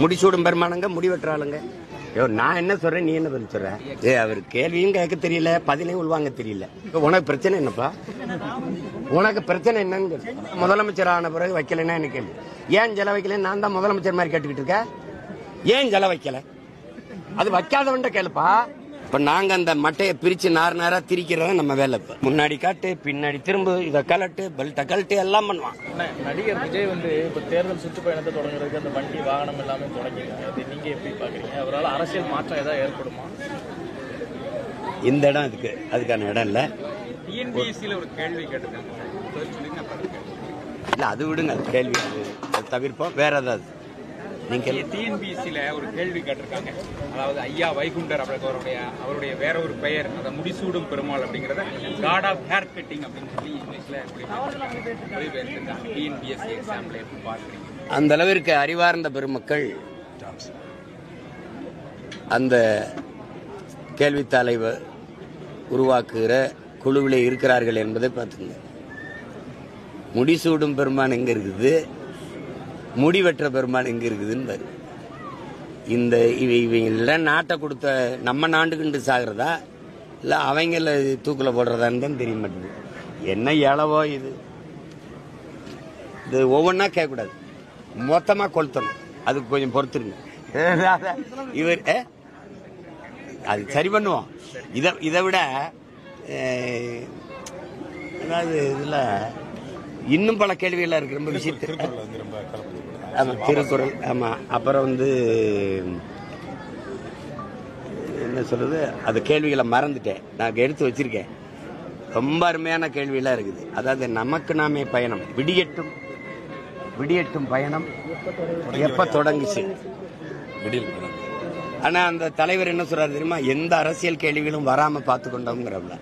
முடிசூடும் பெருமானங்க, முடிவெட்டுறாளுங்க. நான் என்ன சொல்றேன், நீ என்ன பதில் சொல்ற? அவர் கேள்வியும் கேட்க தெரியல, பதிலையும் உள்வாங்க தெரியல. உனக்கு பிரச்சனை என்னப்பா? உனக்கு பிரச்சனை என்னன்னு முதலமைச்சர் ஆன பிறகு வைக்கலன்னா என்ன கேள்வி? ஏன் ஜல வைக்கல? நான் தான் முதலமைச்சர் மாதிரி கேட்டுக்கிட்டு இருக்கேன். ஏன் ஜல வைக்கல? அது வைக்காதவன்ட கேளுப்பா. இப்ப நாங்க அந்த மட்டையை பிரிச்சு நார் நாரா திரிக்கிறத நம்ம வேலை. முன்னாடி காட்டு, பின்னாடி திரும்ப, இதை கலட்டு, பெல்ட்டை கலட்டு, எல்லாம் பண்ணுவான். நடிகர் விஜய் இப்ப தேர்தல் சுற்றுப்பயணத்தை தொடங்குறதுக்கு அந்த வண்டி வாகனம் எல்லாமே தொடங்கிருக்காங்க. நீங்க எப்படி பாக்குறீங்க? அவரால் அரசியல் மாற்றம் ஏதாவது ஏற்படுமா? இந்த இடம் அதுக்கான இடம் இல்ல. டிஎன்பிஎஸ்சியில ஒரு கேள்வி கேட்டிருக்காங்க. இல்ல, அது விடுங்க, கேள்வி அது தவிர்ப்போம். வேற ஏதாவது நீங்க டிஎன்பிஎஸ்சியில ஒரு கேள்வி கேட்டிருக்காங்க. அதாவது ஐயா வைகுண்டர் அவருடைய வேற ஒரு பெயர், அதை முடிசூடும் பெருமாள் அப்படிங்கறத காட் ஆஃப் ஹேர் கட்டிங் அப்படின்னு சொல்லி இங்கிலீஷ்ல டிஎன்பிஎஸ்சி எக்ஸாம்ல எப்படி பாக்குறீங்க? அந்த அளவிற்கு அறிவார்ந்த பெருமக்கள் அந்த கேள்வித்தாளை உருவாக்குகிற குழுவிலே இருக்கிறார்கள் என்பதை பார்த்துங்க. முடிசூடும் பெருமான் எங்க இருக்குது, முடிவெற்ற பெருமாள் எங்க இருக்குதுன்னு இந்த இவங்க நாட்டை கொடுத்த நம்ம நாட்டுக்குண்டு சாகிறதா இல்ல அவங்கள தூக்கில போடுறதான்னு தான் தெரிய மாட்டேங்குது. என்ன இளவோ இது ஒவ்வொன்னா கேட்கக்கூடாது, மொத்தமா கொளுத்தணும். அதுக்கு கொஞ்சம் பொறுத்துருங்க. இவர் அது சரி பண்ணுவோம். இதை விட அதாவது இதுல இன்னும் பல கேள்விகள் இருக்கு. ரொம்ப விஷயத்து திருக்குறள், ஆமா. அப்புறம் என்ன சொல்றது, அது கேள்விகளை மறந்துட்டேன், நான் எடுத்து வச்சிருக்கேன். ரொம்ப அருமையான கேள்வியெல்லாம் இருக்குது. அதாவது நமக்கு நாமே பயணம், விடியட்டும் பயணம் எப்ப தொடங்குச்சு? ஆனா அந்த தலைவர் என்ன சொல்றாரு தெரியுமா? எந்த அரசியல் கேள்விகளும் வராம பார்த்து கொண்டோம்ங்கிறவங்க.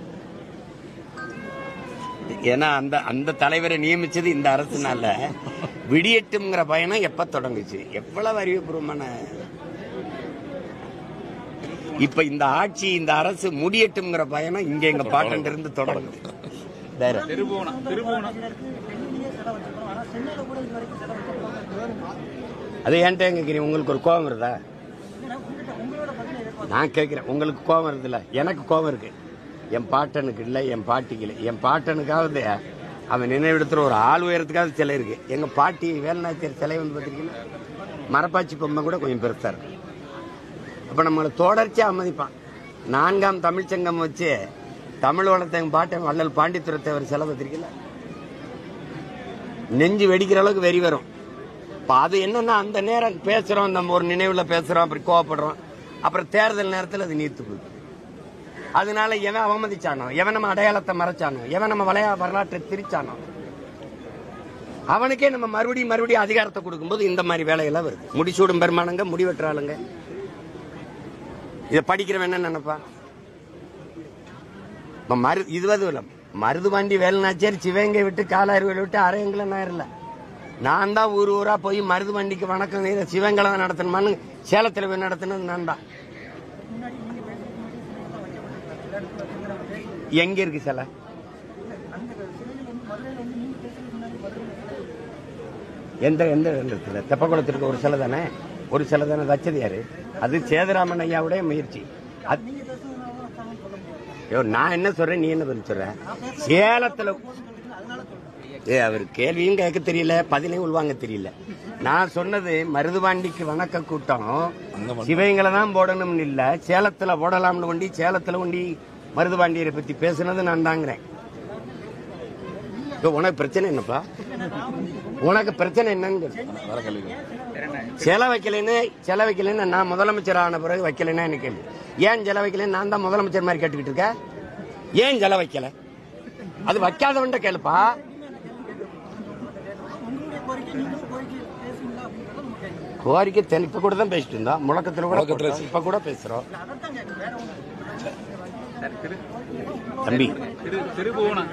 ஏன்னா அந்த தலைவரை நியமிச்சது இந்த அரசுனால. விடியட்டும்ங்கிற பயணம் எப்ப தொடங்குச்சு? எவ்வளவு அறிவுபூர்வமான. இப்ப இந்த ஆட்சி, இந்த அரசு முடியட்டும்ங்கிற பயணம் இங்க எங்க பாட்டன் இருந்து தொடங்குது. அது ஏன்ட்ட கேக்குறீங்க? உங்களுக்கு ஒரு கோபம் வருதா? நான் கேட்கிறேன், உங்களுக்கு கோபம் வருது இல்ல? எனக்கு கோபம் இருக்கு. என் பாட்டனுக்கு இல்லை, என் பாட்டிக்கு இல்லை. என் பாட்டனுக்காவது அவன் நினைவிடத்துல ஒரு ஆள் உயரத்துக்காவது சிலை இருக்கு. எங்க பாட்டி வேலுநாச்சியார் சிலை பார்த்திருக்கீங்களா? மரப்பாச்சி பொம்மை கூட கொஞ்சம் பெருசா இருக்கு. அப்ப நம்மளை தொடர்ச்சியா அமதிப்பான். 4ஆம் தமிழ்ச்சங்கம் வச்சு தமிழ் வளர்த்த எங்க பாட்டன் வள்ளல் பாண்டித்துரத்தேவர் சிலை பார்த்திருக்கீங்களா? நெஞ்சு வெடிக்கிற அளவுக்கு வெறி வரும். அது என்னன்னா, அந்த நேரம் பேசுறோம், நம்ம ஒரு நினைவுல பேசுறோம், அப்படி கோவப்படுறோம். அப்புறம் தேர்தல் நேரத்தில் அது நீர்த்து போகுது. அதனால எவன் அவமதிச்சானோ, எவன் நம்ம அடையாளத்தை மறைச்சானோ, எவன் நம்ம வரலாற்றை திரிச்சானோ, அவனுக்கே நம்ம மறுபடியும் அதிகாரத்தை கொடுக்கும்போது இந்த மாதிரி வேலையெல்லாம் வருது. முடிசூடும் பெருமானங்க, முடிவெட்டுறாளுங்க. இதை படிக்கிறவன் என்ன நினைப்பா? இதுவது இல்லை, மருதுபாண்டி வேலுநாச்சியார் சிவகங்கை விட்டு காலாறுகளை விட்டு அரையங்கள நேரில் நான் தான் ஊரா போய் மருதுபாண்டிக்கு வணக்கம் சிவகங்கை நடத்தணுமான்னு சேலத்தில் போய் நடத்தினது நான் தான். எங்க இருக்கு சிலை? எந்த இடத்துல? தெப்பக்குளத்திற்கு ஒரு சிலை தானே, ஒரு சிலை தானே வச்சது யாரு? அது சேதுராமன் ஐயாவுடைய முயற்சி. நான் என்ன சொல்றேன், நீ என்ன பதில் சொல்ற? சேலத்துல அவர் கேள்வியும் கேட்க தெரியல, பதிலையும் உள்வாங்க தெரியல. நான் சொன்னது மருதுபாண்டிக்கு வணக்க கூட்டம் சிவகங்களை தான் போடணும்னு இல்ல, சேலத்துல போடலாம்னு கொண்டி, சேலத்துல கொண்டி மருதுபாண்டியரை பத்தி பேசுனது நான் தாங்கிறேன். உனக்கு பிரச்சனை என்னப்பா? உனக்கு பிரச்சனை என்னன்னு செல வைக்கலன்னு நான் முதலமைச்சர் ஆன பிறகு வைக்கலன்னா என்ன கேள்வி? ஏன் செல வைக்கலன்னு நான் தான் முதலமைச்சர் மாதிரி கேட்டுக்கிட்டு இருக்கேன். ஏன் செல வைக்கல? அது வைக்காதவன்ட கேளுப்பா. கோரிக்கை இப்ப கூட தான் பேசிட்டு இருந்தா, முழக்கத்துல கூட இப்ப கூட பேசுறோம். தம்பி,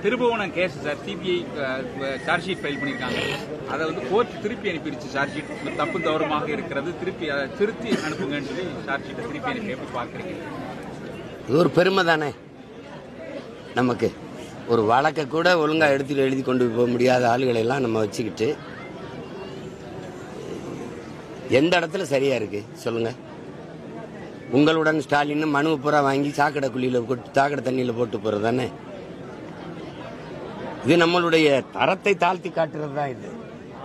Thiruppuvanam case sir, CBI charge sheet file பண்ணிருக்காங்க. அதை கோர்ட் திருப்பி அனுப்பிடுச்சு. சார்ஜ் ஷீட் தப்பு தவறுமாக இருக்கிறது, திருத்தி அனுப்புங்கன்னு சொல்லி சார்ஜ் ஷீட்டை திருப்பி அனுப்பி எப்படி பாக்குறீங்க? இது ஒரு பெருமை தானே நமக்கு. ஒரு வழக்கை கூட ஒழுங்கா எழுதி கொண்டு போக முடியாத ஆளுகளை எல்லாம் நம்ம வச்சுக்கிட்டு எந்த இடத்துல சரியா இருக்கு சொல்லுங்க? உங்களுடன் ஸ்டாலின் மனு பூரா வாங்கி சாக்கடை குழியில சாக்கடை தண்ணியில போட்டு போறது தானே. இது நம்மளுடைய தரத்தை தாழ்த்தி காட்டுறது தான். இது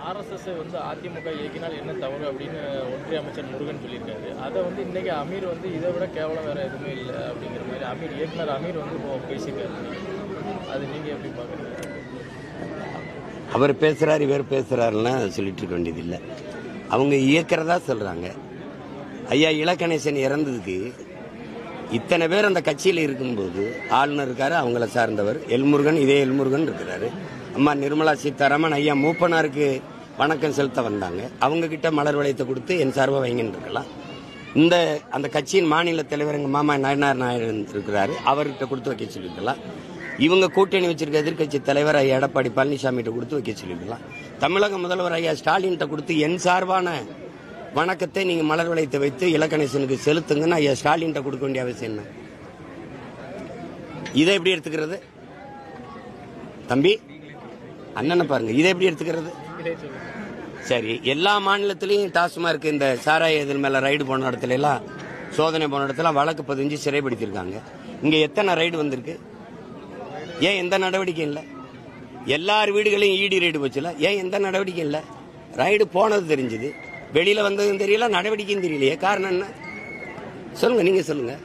ஆர்எஸ்எஸ் அதிமுக இயக்கினால் என்ன தவறு அப்படின்னு ஒன்றிய அமைச்சர் முருகன் சொல்லியிருக்காரு. அதை இன்னைக்கு அமீர் இதை விட கேவலம் வேற எதுவுமே இல்லை அப்படிங்கிற மாதிரி இயக்குனர் அமீர் இப்போ பேசியிருக்காரு. அது நீங்க எப்படி பாக்குறீங்க? அவர் பேசுறாரு இவர் பேசுறாருன்னா சொல்லிட்டு இருக்க வேண்டியதில்லை. அவங்க இயக்கிறதா சொல்றாங்க. ஐயா இலக்கணேசன் இறந்ததுக்கு இத்தனை பேர் அந்த கட்சியில் இருக்கும்போது ஆளுநர் இருக்காரு, அவங்கள சார்ந்தவர் எல்முருகன், இதே எல்முருகன் இருக்கிறாரு. அம்மா நிர்மலா சீதாராமன் ஐயா மூப்பனாருக்கு வணக்கம் செலுத்த வந்தாங்க. அவங்க கிட்ட மலர் வளையத்தை கொடுத்து என் சார்பாக வைங்கன்னு இருக்கலாம். அந்த கட்சியின் மாநில தலைவர் எங்க மாமா நயனார் நாயுடு இருக்கிறாரு, அவர்கிட்ட கொடுத்து வைக்க சொல்லியிருக்கலாம். இவங்க கூட்டணி வச்சிருக்க எதிர்கட்சி தலைவர் ஐயா எடப்பாடி பழனிசாமி கொடுத்து வைக்க சொல்லியிருக்கலாம். தமிழக முதல்வர் ஐயா ஸ்டாலின் கொடுத்து என் சார்பான வணக்கத்தை நீங்க மலர் வளையத்தை வைத்து இலக்கணேசனுக்கு செலுத்துங்கன்னு ஐயா ஸ்டாலின் கொடுக்க வேண்டிய அவசியம் என்ன? இதை எப்படி எடுத்துக்கிறது தம்பி? அண்ணனை பாருங்க, இதை எப்படி எடுத்துக்கிறது? சரி, எல்லா மாநிலத்திலையும் டாஸ்மார்க் இந்த சாராய இதழ் மேல ரைடு போன இடத்துல எல்லாம் சோதனை போன இடத்துல வழக்கு பதிஞ்சு சிறைப்படுத்திருக்காங்க. இங்க எத்தனை ரைடு வந்திருக்கு? ஏன் எந்த நடவடிக்கை இல்லை? எல்லார் வீடுகளையும் ஈடி ரைடு போச்சுல, ஏன் எந்த நடவடிக்கை இல்லை? ரைடு போனது தெரிஞ்சது, வெளியில வந்ததும் தெரியல, நடவடிக்கையும் தெரியலையே. காரணம் என்ன சொல்லுங்க, நீங்க சொல்லுங்க.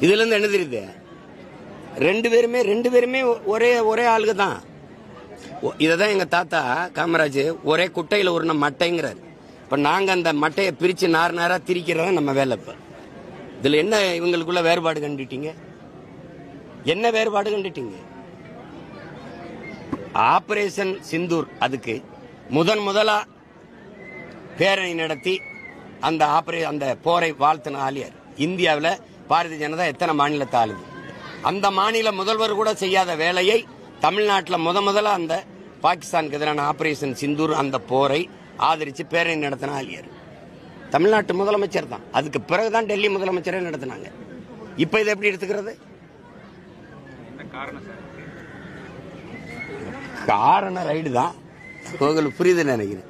இதுல இருந்து என்ன தெரியுது? ரெண்டு பேருமே ஒரே ஆளுக தான். இததான் எங்க தாத்தா காமராஜ் ஒரே குட்டையில ஒரு மட்டைங்கிறார். இப்ப நாங்க அந்த மட்டையை பிரிச்சு நாரா திரிக்கிறதா நம்ம வேலை. இப்ப இதுல என்ன இவங்களுக்குள்ள வேறுபாடு கண்டுட்டீங்க? என்ன வேறுபாடு கண்டுட்டீங்க? ஆபரேஷன் சிந்தூர் அதுக்கு முதலா பேரணி நடத்தி அந்த போரை வாழ்த்தின ஆலியார். இந்தியாவில் பாரதிய ஜனதா எத்தனை மாநிலத்தை ஆளுது? அந்த மாநில முதல்வர் கூட செய்யாத வேலையை தமிழ்நாட்டில் முதலா அந்த பாகிஸ்தானுக்கு எதிரான ஆபரேஷன் சிந்தூர் அந்த போரை ஆதரிச்சு பேரணி நடத்தின ஆலியார் தமிழ்நாட்டு முதலமைச்சர் தான். அதுக்கு பிறகுதான் டெல்லி முதலமைச்சரே நடத்தினாங்க. இப்ப இதை எப்படி எடுத்துக்கிறது? காரணம் ரைடு தான். உங்களுக்கு புரியுதுன்னு நினைக்கிறேன்.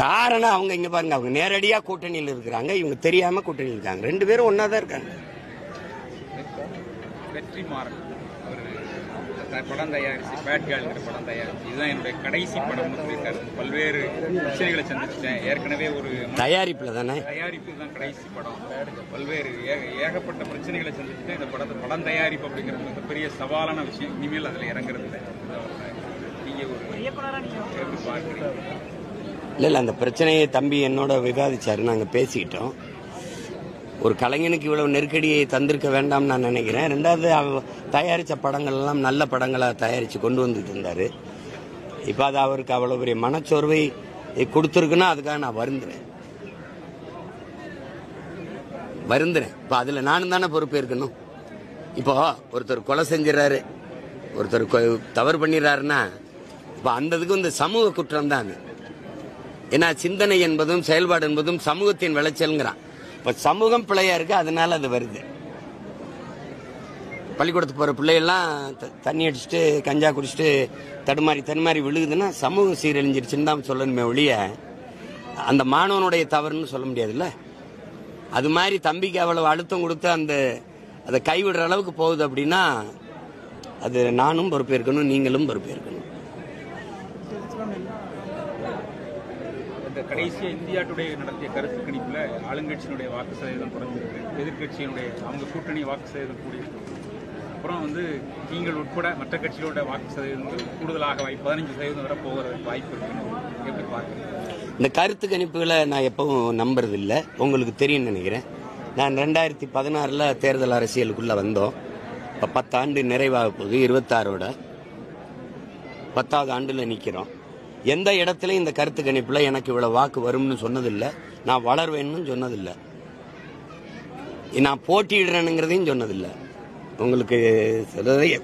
காரணம் அவங்க இங்க பாருங்க, அவங்க நேரடியா கூட்டணியில் இருக்கிறாங்க, இவங்க தெரியாம கூட்டணியில் இருக்காங்க. ரெண்டு பேரும் ஒன்னாதான் இருக்காங்க. வெற்றிமாறன் படம் தயாரிச்சு பேட்கால்ங்கிற படம் தயாரிச்சு இதுதான் என்னுடைய கடைசி படம்னு சொல்லியிருக்காரு. பல்வேறு பிரச்சனைகளை சந்திச்சிட்டேன். ஏற்கனவே ஒரு தயாரிப்புல தானே, தயாரிப்பு தான் கடைசி படம். பல்வேறு ஏகப்பட்ட பிரச்சனைகளை சந்திச்சுட்டேன். இந்த படம் தயாரிப்பு அப்படிங்கிறது மிகப்பெரிய சவாலான விஷயம். இனிமேல் அதுல இறங்குறது இல்லை. நீங்க ஒரு எப்படி பார்க்குறீங்க? இல்ல அந்த பிரச்சனையை தம்பி என்னோட விவாதிச்சாரு, நாங்க பேசிக்கிட்டோம். ஒரு கலைஞனுக்கு இவ்வளவு நெருக்கடியை தந்திருக்க வேண்டாம் நான் நினைக்கிறேன். ரெண்டாவது தயாரிச்ச படங்கள் எல்லாம் நல்ல படங்களா தயாரிச்சு கொண்டு வந்துட்டு இருந்தாரு. இப்ப அது அவருக்கு அவ்வளவு பெரிய மனச்சோர்வை கொடுத்துருக்குன்னா அதுக்காக நான் வருந்துறேன். இப்ப அதுல நானும் தானே பொறுப்பேற்கணும். இப்போ ஒருத்தர் கொலை செஞ்சிடறாரு, ஒருத்தர் தவறு பண்ணிடுறாருன்னா இப்ப அந்த இதுக்கு இந்த சமூக குற்றம் தான். ஏன்னா சிந்தனை என்பதும் செயல்பாடு என்பதும் சமூகத்தின் விளைச்சல்ங்கிறான். இப்ப சமூகம் பிள்ளையா இருக்கு, அதனால அது வருது. பள்ளிக்கூடத்துக்கு போற பிள்ளையெல்லாம் தண்ணி அடிச்சுட்டு கஞ்சா குடிச்சிட்டு தடுமாறி விழுகுதுன்னா சமூகம் சீரழிஞ்சிருச்சுன்னு தான் சொல்லணுமே ஒழிய அந்த மாணவனுடைய தவறுன்னு சொல்ல முடியாதுல்ல. அது மாதிரி தம்பிக்கு அவ்வளவு அழுத்தம் கொடுத்து அதை கைவிடுற அளவுக்கு போகுது அப்படின்னா அது நானும் பொறுப்பேற்கணும், நீங்களும் பொறுப்பேற்கணும். கடைசியா இந்தியா டுடே நடத்திய கருத்து கணிப்புல ஆளுங்கட்சியினுடைய வாக்கு சதவீதம் குறைஞ்சிருக்கு, எதிர்கட்சியினுடைய அவங்க கூட்டணி வாக்கு சதவீதம் கூடியிருக்கு. அப்புறம் நீங்கள் உட்பட மற்ற கட்சிகளோட வாக்கு சதவீதம் கூடுதலாக 15% வரை போகிற வாய்ப்பு இருக்குன்னு எப்படி பார்க்குறீங்க? இந்த கருத்து கணிப்புகளை நான் எப்பவும் நம்புறது இல்லை. உங்களுக்கு தெரியும் நினைக்கிறேன். நான் 2016 தேர்தல் அரசியலுக்குள்ள வந்தோம். இப்போ 10 ஆண்டு நிறைவாக போகுது. 26ஓட 10வது ஆண்டுல நிக்கிறோம். எந்த இடத்துலயும் இந்த கருத்து கணிப்புல எனக்கு இவ்வளவு வாக்கு வரும்னு சொன்னதில்லை, நான் வளர்வேன்னு சொன்னதில்லை, நான் போட்டியிடுறேனுங்கிறதையும் சொன்னதில்லை. உங்களுக்கு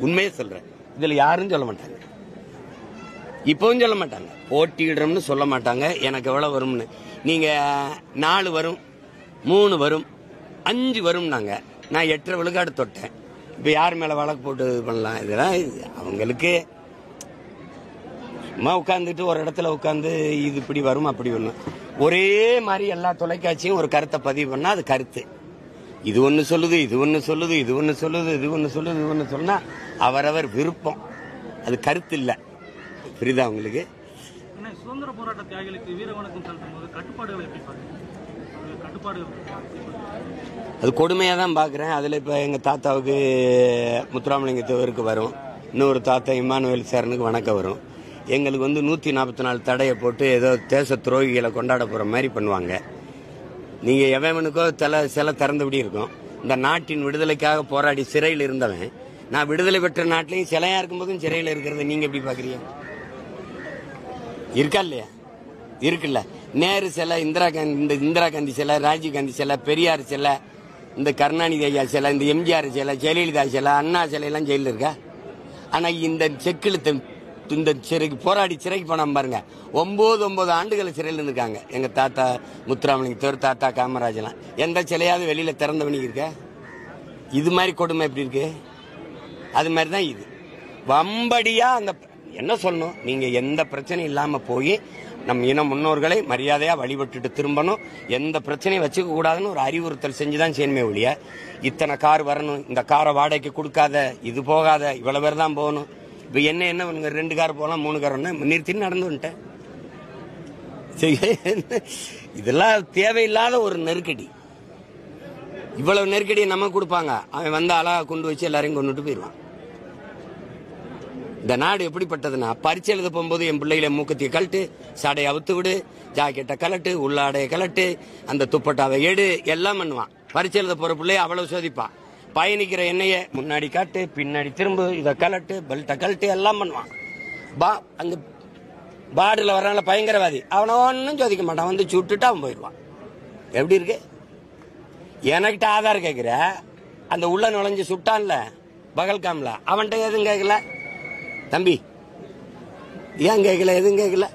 உண்மையே சொல்றேன். இதுல யாரும் சொல்ல மாட்டாங்க, இப்பவும் சொல்ல மாட்டாங்க, போட்டியிடுறோம்னு சொல்ல மாட்டாங்க. எனக்கு எவ்வளவு வரும்னு நீங்க 4 வரும், 3 வரும், 5 வரும். நான் 8 விழுக்காடு தொட்டேன். இப்ப யார் மேல வழக்கு போட்டு பண்ணலாம்? இதெல்லாம் அவங்களுக்கு சும்மா உட்காந்துட்டு ஒரு இடத்துல உட்காந்து இது இப்படி வரும் அப்படி வரும், ஒரே மாதிரி எல்லா தொலைக்காட்சியும் ஒரு கருத்தை பதிவு பண்ணா அது கருத்து. இது ஒண்ணு சொல்லுது, இது ஒண்ணு சொல்லுது, இது ஒண்ணு சொல்லுது, இது ஒண்ணு சொல்லுது, இது ஒண்ணு சொன்னா அவரவர் விருப்பம், அது கருத்து இல்ல. புரியுதா உங்களுக்கு? சுதந்திர போராட்ட தியாகிகளுக்கு வீர வணக்கம் செலுத்தும் போது கட்டுப்பாடுகளை எப்படி பாருங்க? அது கொடுமையா தான் பாக்குறேன். அதுல இப்ப எங்க தாத்தாவுக்கு முத்துராமலிங்க தேவருக்கு வரும், இன்னொரு தாத்தா இமானுவேல் சேரனுக்கு வணக்கம் வரும். எங்களுக்கு வந்து 144 தடையை போட்டு ஏதோ தேச துரோகிகளை கொண்டாட போற மாதிரி பண்ணுவாங்க. நீங்க எவனுக்கோ சில திறந்தபடி இருக்கும். இந்த நாட்டின் விடுதலைக்காக போராடி சிறையில் இருந்தவன், நான் விடுதலை பெற்ற நாட்டிலையும் சிலையா இருக்கும்போதும் சிறையில் இருக்கிறத நீங்க எப்படி பாக்குறீங்க? இருக்கா இல்லையா? இருக்குல்ல. நேரு சிலை, இந்திரா காந்தி சிலை, ராஜீவ் காந்தி சிலை, பெரியார் சிலை, இந்த கருணாநிதி ஐயா சிலை, இந்த எம்ஜிஆர் சிலை, ஜெயலலிதா சிலை, அண்ணா சிலை எல்லாம் ஜெயில இருக்கா? ஆனா இந்த செக்கிழுத்த இந்த சிறைக்கு போராடி சிறைக்கு போன பாருங்க, 9 ஆண்டுகள் சிறையில் இருந்திருக்காங்க. எங்க தாத்தா முத்துராமலிங்க தேவர், தாத்தா காமராஜெல்லாம். எந்த சிலையாவது வெளியில திறந்தவனி இருக்க? இது மாதிரி கொடுமை எப்படி இருக்கு? அது மாதிரிதான் இது. வம்படியா அந்த என்ன சொல்லணும், நீங்க எந்த பிரச்சனையும் இல்லாம போய் நம் இன முன்னோர்களை மரியாதையா வழிபட்டுட்டு திரும்பணும், எந்த பிரச்சனையும் வச்சுக்க கூடாதுன்னு ஒரு அறிவுறுத்தல் செஞ்சுதான் செய்யணுமே ஒழிய, இத்தனை கார் வரணும், இந்த காரை வாடகைக்கு கொடுக்காத, இது போகாத, இவ்வளவு பேர் தான் போகணும். இப்ப என்ன 2 கார் போகலாம், 3 கார் நிறுத்தின்னு நடந்து வந்துட்டேன். இதெல்லாம் தேவையில்லாத ஒரு நெருக்கடி. இவ்வளவு நெருக்கடியை நம்ம கொடுப்பாங்க, அவன் வந்து அழகா கொண்டு வச்சு எல்லாரையும் கொண்டுட்டு போயிடுவான். இந்த நாடு எப்படிப்பட்டதுன்னா, பரிச்சை எழுத போகும்போது என் பிள்ளைகளை மூக்கத்திய கழட்டு, சாடையை அவுத்து விடு, ஜாக்கெட்டை கலட்டு, உள்ளாடையை கலட்டு, அந்த துப்பட்டாவை எடு, எல்லாம் பண்ணுவான். பரிச்சை எழுத போற பிள்ளைய அவ்வளவு சோதிப்பான். பயணிக்கிற எண்ணெய முன்னாடி காட்டு, பின்னாடி திரும்ப, இதை கலட்டு, பெல்ட்டை கலட்டு, எல்லாம் பண்ணுவான். அங்க பார்டர்ல வர்றாங்கள பயங்கரவாதி, அவனை ஒன்னும் சோதிக்க மாட்டான், வந்து சுட்டுட்டு அவன் போயிடுவான். எப்படி இருக்கு? எனக்கிட்ட ஆதார் கேட்கிற, அந்த உள்ள நுழைஞ்சு சுட்டான்ல பகல்காம்ல, அவன்கிட்ட எதுவும் கேட்கல தம்பி, ஏன் கேட்கல? எதுவும் கேட்கல.